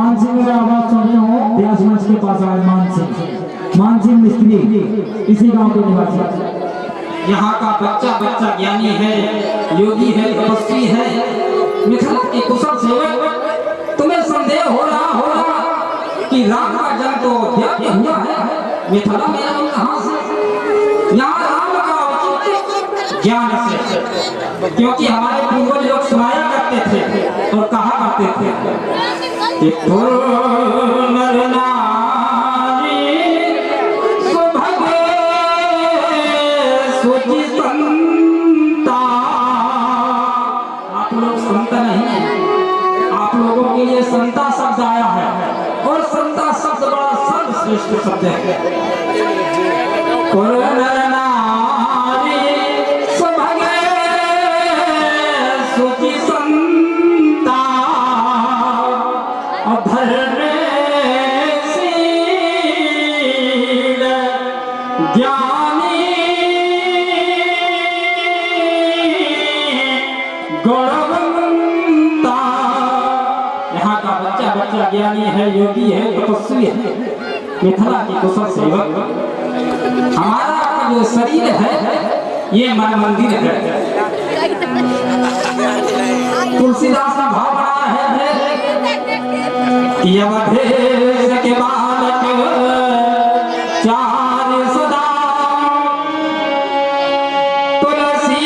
मान सिंह का आवाज सुन रहे हो, व्यास मंच के पास आए मान सिंह मिस्त्री, इसी गांव के निवासी। यहाँ का बच्चा बच्चा ज्ञानी है, योगी है, तपस्वी है, मिथिला के कुशल सेवक। तुम्हें संदेह हो रहा कि राम का जन्म तो अयोध्या में हुआ है, मिथिला में आए कहाँ से? यहाँ राम का औचित्य ज्ञान से, क्योंकि हमारे पूर्वज लोग सुनाया करते थे और कहा करते थे कि नर नारी सुभगे सुचि संता। आप लोग संत नहीं हैं, आप लोगों के लिए संता शब्द आया है और संता शब्द बड़ा सर्वश्रेष्ठ शब्द है। नर नारी सुभगे सुचि संता धर्मशील ज्ञानी गुणवंता। यहाँ का बच्चा बच्चा ज्ञानी है, योगी है, तपस्वी है, मिथिला की कुशल सेवक। हमारा जो शरीर है ये मन मंदिर है। तुलसीदास ने भाव बनाया है कि अवधेश के बालक चार सदा तुलसी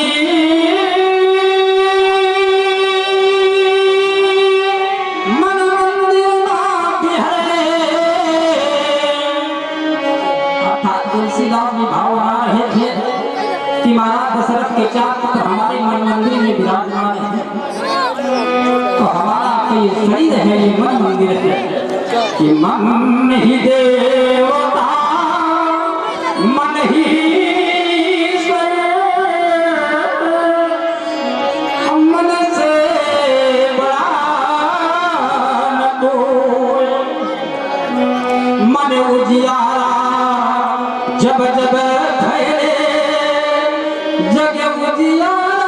मन मंदिर है। अर्थात तुलसीदास ने भाव बनाया है कि महाराज दशरथ के चार पुत्र हमारे मन मंदिर में विराजमान है। तो हमारा ये शरीर है, ये मन मंदिर है कि मन ही देवता मन ही ईश्वर, मन से बड़ा न कोई। मन उजियारा जब जब भये जग उजियारा।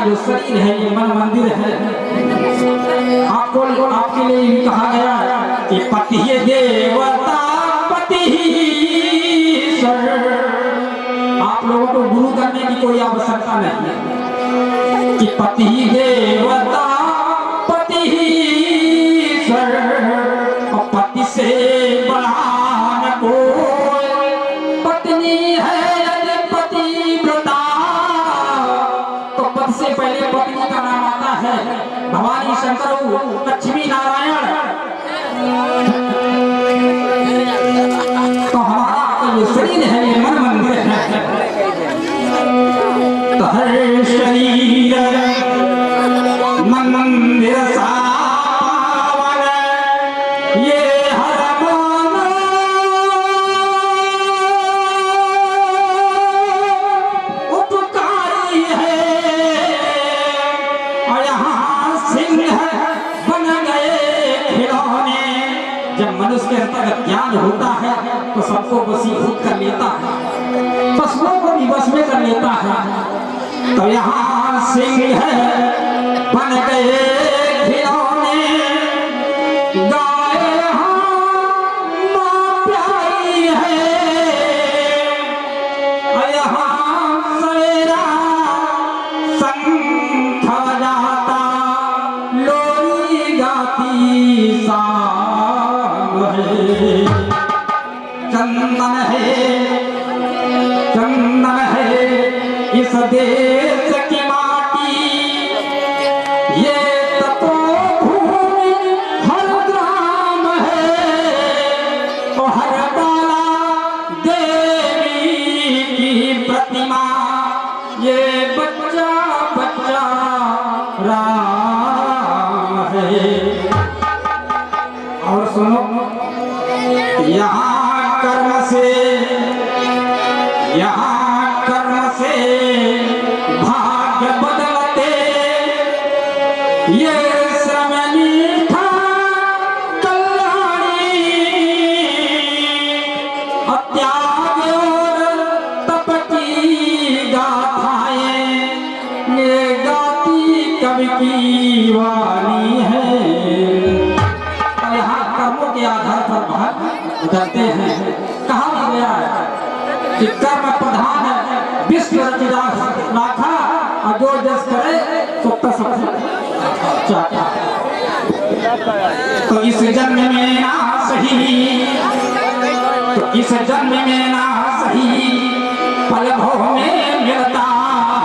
जो शरीर है ये मन मंदिर है। आपको आपके लिए भी कहा गया कि पति ही देवता पति ही ईश्वर। आप लोगों को गुरु करने की कोई आवश्यकता नहीं है कि पति ही देवता पति ही ईश्वर, और पति से बड़ा न कोई। पत्नी है से पहले पत्नी का नाम आता है भवानी शंकर लक्ष्मी नारायण। तो हमारा ये शरीर है ये मन मंदिर है। तो हर शरीर मन मंदिर सावन ये मनुष्य के अंतर्गत ज्ञान होता है तो सबको वशीभूत कर लेता है, पशुओं को भी वश में कर लेता है। तो यहाँ सिंह है बन गए खिलौने, गाय माँ प्यारी है, यहाँ सवेरा शंख बजाता लोरी गाती सा। चंदन है इस देश की माटी, ये तपोभूमि हर ग्राम है, और हर डाला देवी की प्रतिमा, ये बच्चा बच्चा राम है। और सुनो यहाँ कर्म से भाग्य बदलते, ये श्रम मीठा कल्याणी, त्याग और तप की गाथाएं दीवानी है। और यहाँ कर्मों के आधार पर भाग उतरते हैं। कहा गया है कि कर्म प्रधान है विश्व राखा, और जो जस करे तो तस चाहता। तो इस जन्म में ना सही, तो इस जन्म में ना सही पल भव में मिलता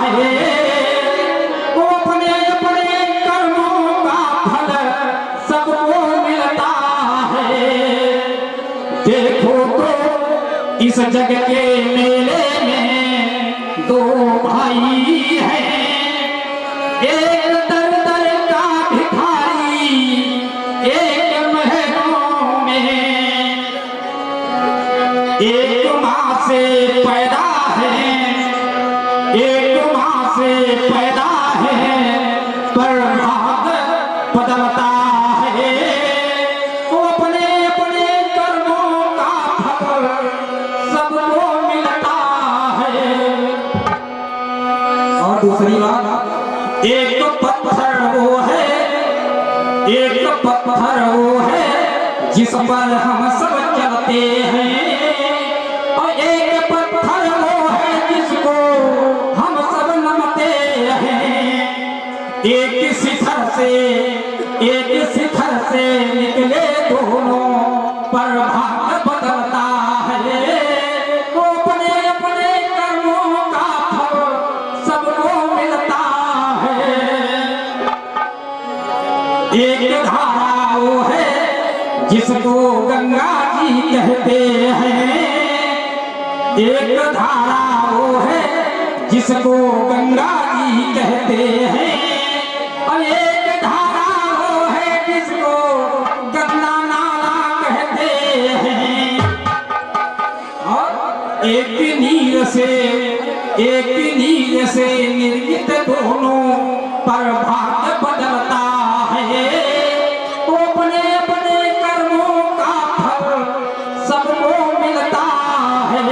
है। वो अपने अपने कर्मों का फल सबको मिलता है। देखो तो इस जग के मेले में दो भाई हैं, एक दर दर का भिखारी, एक महलों में। एक माँ से पैदा है, एक माँ से पैदा है, पर भाग बदलता है। वो अपने अपने कर्मों का फल सबको मिलता है। और दूसरी बात, एक पत्थर वो है, एक पत्थर वो है जिस पर हम सब चलते हैं, और एक पत्थर वो है जिसको हम सब नमते हैं। एक शिखर से निकले दोनों पर भाग बदलता है। वो अपने अपने कर्मों का फल सबको मिलता है। एक धारा वो है जिसको गंगा जी कहते हैं, एक धारा वो है जिसको गंगा जी कहते हैं, और एक धारा वो है जिसको गंगा नाला कहते हैं। और एक नीर से निर्मित दोनों पर भाग बदलता है। वो अपने अपने कर्मों का फल सबको मिलता है।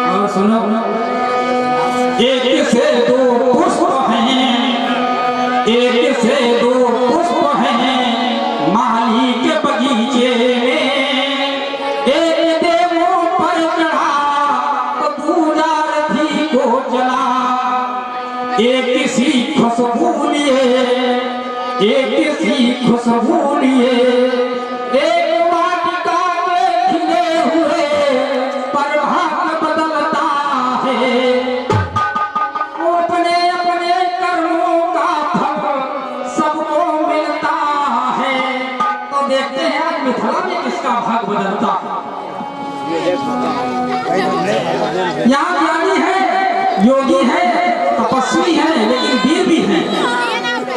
और सुनो, एक से दो पुष्प हैं, एक से दो पुष्प हैं माली के बगीचे में। एक देवों पर चढ़ा तो दूजा रथी को जला। एक सी खुशबू लिए, एक सी खुशबू लिए, एक वाटिका के खिले हुए पर भाग बदलता है। वो अपने अपने कर्मों का फल सबको मिलता है। तो देखते हैं आज मिथिला में किसका भाग बदलता है। यहाँ ज्ञानी है, योगी है, तपस्वी है, लेकिन वीर भी है।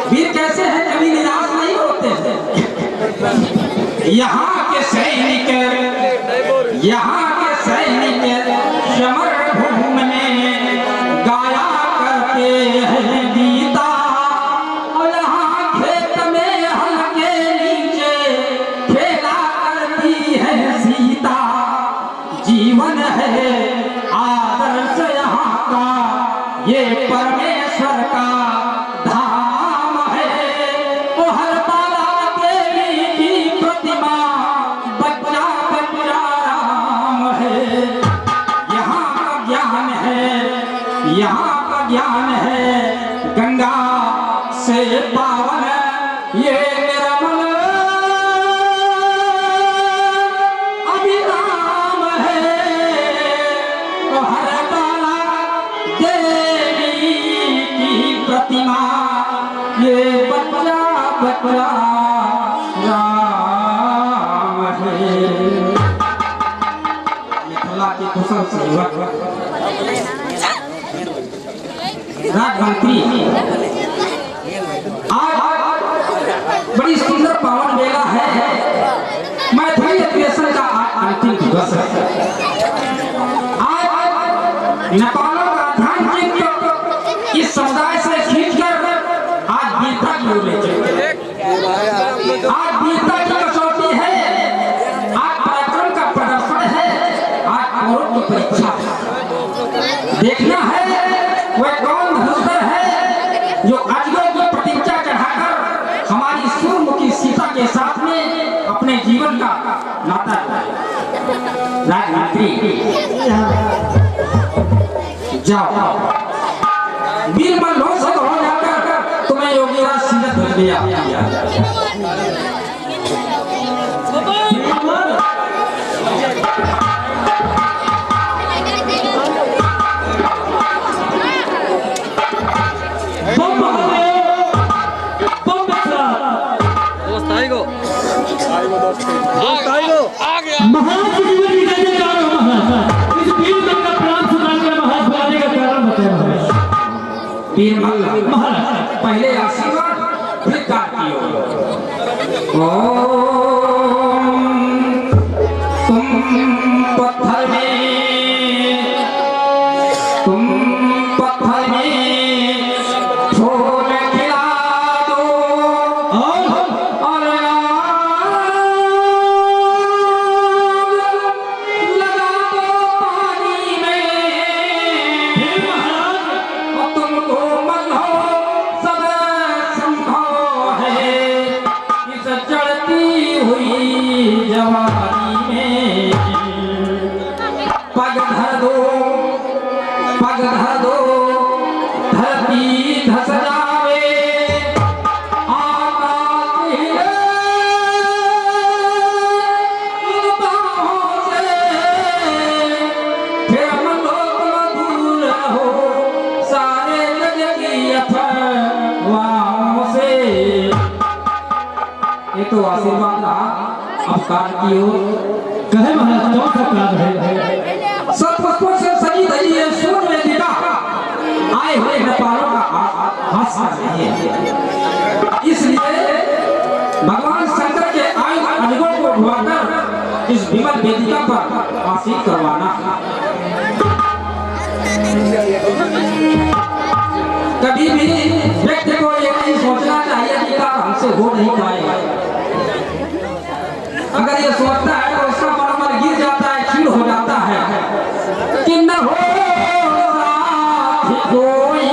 वीर कैसे है, कभी निराश नहीं होते हैं। यहाँ के सैनिक समर भूमि में गाया करते हैं गीता। और यहाँ खेत में हल के नीचे खेला करती है सीता। जीवन है आदर्श यहाँ का, ये परमेश्वर का धाम है। वो हर बाला देवी की प्रतिमा, बच्चा बच्चा राम है। यहाँ का ज्ञान है, यहाँ का ज्ञान है गंगा से पावन ये निर्मल अभिराम है। वो हर बाला देवी की प्रतिमा, ये बच्चा बच्चा राम है। मिथिला की कुशल सेवक राजमंत्री आज बड़ी सुंदर पावन मेला है। मैथिली अधिवेशन का आज अंतिम दिवस है। आज नेपालों का ध्यान चित्त इस समुदाय से खींचकर आज वीरता की ओर ले चले। आज वीरता की कसौटी है, आज पराक्रम का प्रदर्शन है, आज औरों की परीक्षा है। देखना है वह कौन धनुधर है जो बेटी जाओ वीर मल्हों से कहो जाकर तुम्हें योगीराज सीरत भर दिया। महाराज की जीवन की जय जयकार हो महाराज। इस वीर मल का प्राण सुना के महाराज बनाने का कारण बताया महाराज। वीर मल महाराज पहले आशीर्वाद फिर कार्तिक तुम पत्थर में फूल खिला दो और लगा दो पानी में और तुमको मल्हो सब संभव है इस चढ़ती हुई जवानी में। पग धर दो धरती धस जावे आकाश हिले इन बाहों से फिर हम लोग मधुर हो सारे जग की अफवाहों से। ये तो आशीर्वाद रहा। अब काट की ओर कहे महाराज कौन सा काम है? सब पुष्पों से सजी धजी है सूर्य वेदिका आए हुए नेपालों का हाथ रही है। इसलिए भगवान शंकर के आयुध अनिगों को ढुआकर इस विमल वेदिका पर आसीन करवाना। कभी भी व्यक्ति को ये नहीं सोचना चाहिए कि काम हमसे हो नहीं पाएगा। अगर ये सोचता है तो उसका मन गिर जाता है, क्षीण हो जाता है कि न हो साथ कोई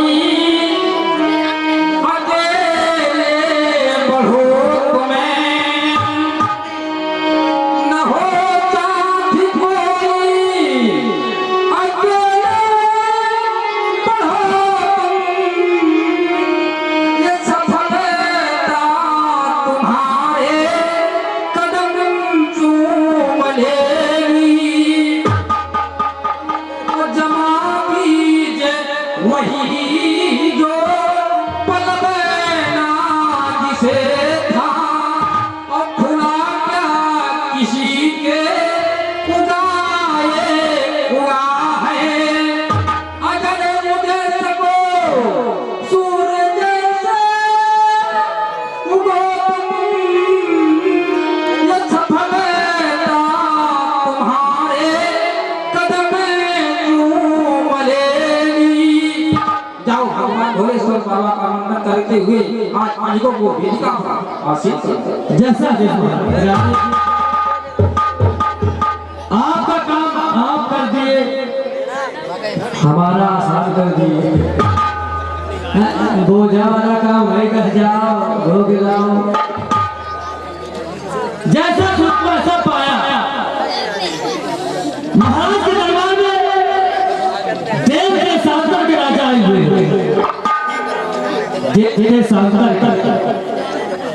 अकेले बढ़ो तुम्हें, न हो साथ कोई अकेले बढ़ो तुम, ये सफलता तुम्हारे कदम चूम लेगी और जमा कीजिए वही जो पल बैना जिसे था और खुला क्या किसी के खुदाए हुआ है। अगर मुझे सको सूरज से उगो ये सफलता तुम्हारे कदम चूम लेगी। जाओ भगवान भोलेश्वर बाबा का वंदन करते हुए आज मालिकों को वेदिका पर आसीन करो। जैसा देखो आपका काम आप कर दिए, हमारा आसान कर दिए। बोझा वाला काम है, कर जाओ भोग लाओ। जैसा सुख वैसा पाया। महाराज के दरबार में देव के सांसद के राजा आए हुए। देव के सांसद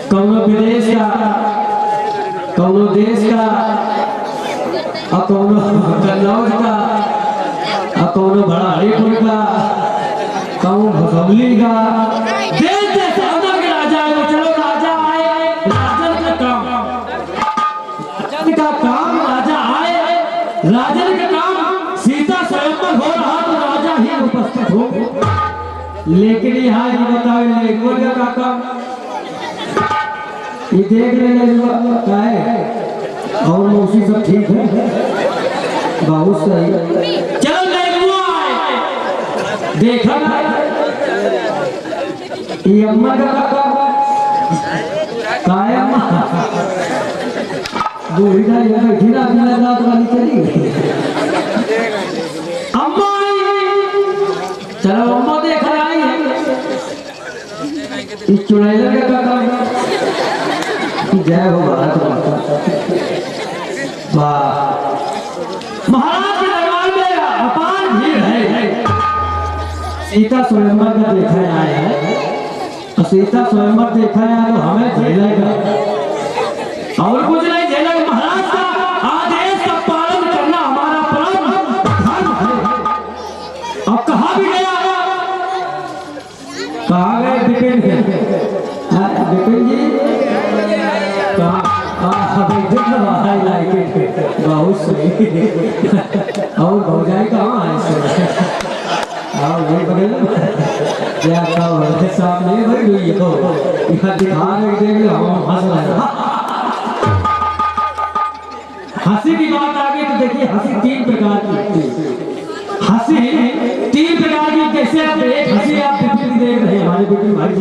कौनो विदेश का, कौनो देश का, और कौनो कन्नौज का, और कौनो भड़ाड़ीपुर का, कौनो भगवली का। देश के सांसद के राजा आए। चलो राजा आए, राजन का काम, राजन का काम राजा आए, राजन का काम सीता स्वयंवर हो रहा तो राजा ही उपस्थित हो। लेकिन यहाँ ये बताओ लेखों का काम ये देख लेना क्या है और मौसी सब ठीक है, बहुत सही। चलो लेखुआ आए, देखा ये अम्मा का काय अम्मा बूढ़ी ना ये बैठी ना बिना रात वाली चली गई। अम्मा चलो अम्मा देख आई है इस चुड़ैल का काम। जय हो भारत माता। वाह महाराज सीता स्वयंवर का देखा आया है, तो सीता स्वयंवर देखा है तो हमें झेलेगा और कुछ नहीं झेलेगा। महाराज का आदेश का पालन करना हमारा परम धर्म है। अब कहा भी गया, कहा गए विपिन विपिन जी बहुत सही और भौजाई कहाँ है और ये बगल क्या सामने भाई हुई हो यहाँ दिखा रहे देख लो हम हंस रहे हैं। हंसी की बात आ गई तो देखिए हंसी तीन प्रकार की होती है। हंसी तीन प्रकार की, जैसे आप एक हंसी आप विपिन की देख रहे हैं हमारे विपिन भाई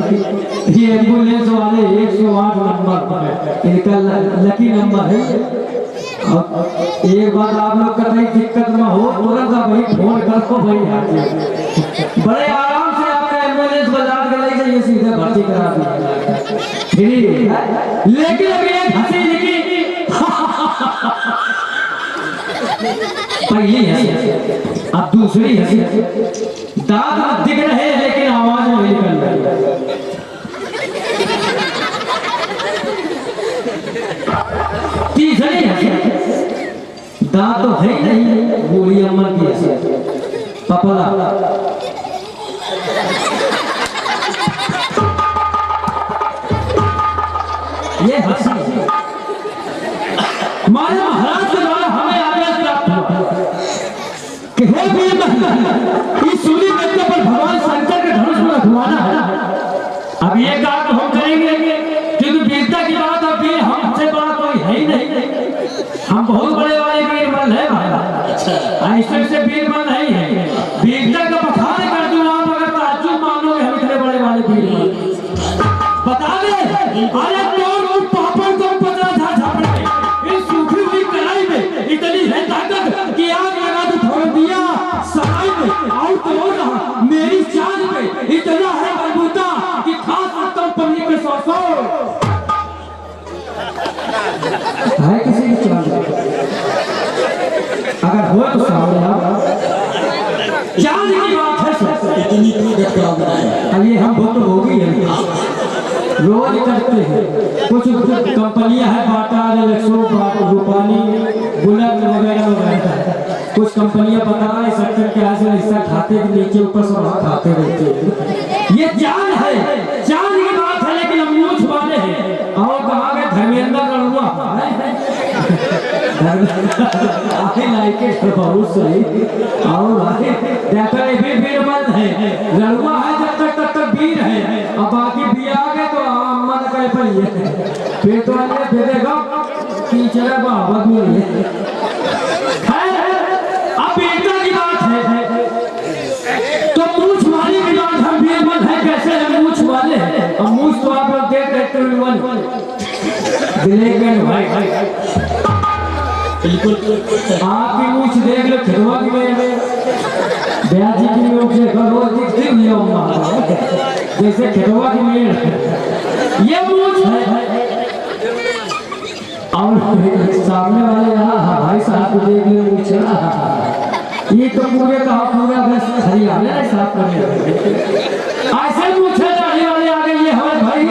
जी, ये एम्बुलेंस वाले 108 नंबर इनका लकी नंबर है। एक बात आप लोग का नहीं दिक्कत ना हो तुरंत भाई फोन करो भाई, बड़े आराम से आपका एम्बुलेंस बाजार के ले जाइए, सीधे भर्ती करा दीजिए। लेकिन अभी एक हंसी लिखी पहली हंसी, अब दूसरी हंसी, दांत दिख रहे हैं लेकिन आवाज नहीं निकल रही। तीसरी हंसी, दांत तो है ही नहीं, बूढ़ी अम्मा की हंसी, पपला। ये हंसी हमारे महाराज के द्वारा हमें आदेश प्राप्त हुआ कि हे वीर इस सूली व्यक्ति पर भगवान शंकर के धनुष में रखवाना है। अब ये काम तो हम करेंगे क्योंकि वीरता की बात अब वीर हमसे बड़ा कोई है ही नहीं, हम बहुत बड़े वाले वीरबल है ऐसे से वीरबल नहीं है। वीरता का बखान कर दूं आप अगर ताज्जुब मानोगे हम इतने बड़े वाले वीरबल बता दे। अरे तोड़ पापड़ को पतला था झापड़ में, इस सूखी हुई कढ़ाई में इतनी है ताकत कि आग लगा तो छोड़ दिया सराय में और तोड़ रहा मेरी जान पे इतना है बलबूता कि खा सकता हूं पन्नी के 100 है किसी की चाल अगर हो तो सामने चांद की बात है इतनी अब ये हम बहुत होगी है रोज करते हैं। कुछ कंपनियां हैं बाटा रिलैक्सो रूपानी बुलेट वगैरह वगैरह, कुछ कंपनियां बता रहे सेक्टर के ऐसे हिस्सा खाते के नीचे ऊपर सब खाते रहते हैं। ये जान है, जान की बात है लेकिन हम मूछ वाले हैं। और कहा गए धर्मेंद्र लड़ुआ बहुत सही और देखो ये भी वीरबल है, लड़ुआ है जब तक तब तक वीर है, अब बाकी भी आ गए तो मन कह पाइए फिर तो आने देगा टीचर बाबा भी है। अब वीरता की बात है तो मूछ वाली की बात, हम वीरबल है कैसे हम मूछ वाले हैं। अब मूछ तो आप लोग देख रहे भाई बिल्कुल आपकी मूछ देख लो खिलवा की ब्याजी की मूछ दिखती हुई जैसे खिलवा की मेड़ ये मूछ है। और सामने वाले भाई साहब को देख लो मूछ ये तो पूरे का पूरा हरियाणा साफ करने ऐसे मूछ है दाढ़ी वाले आ गए ये हमारे भाई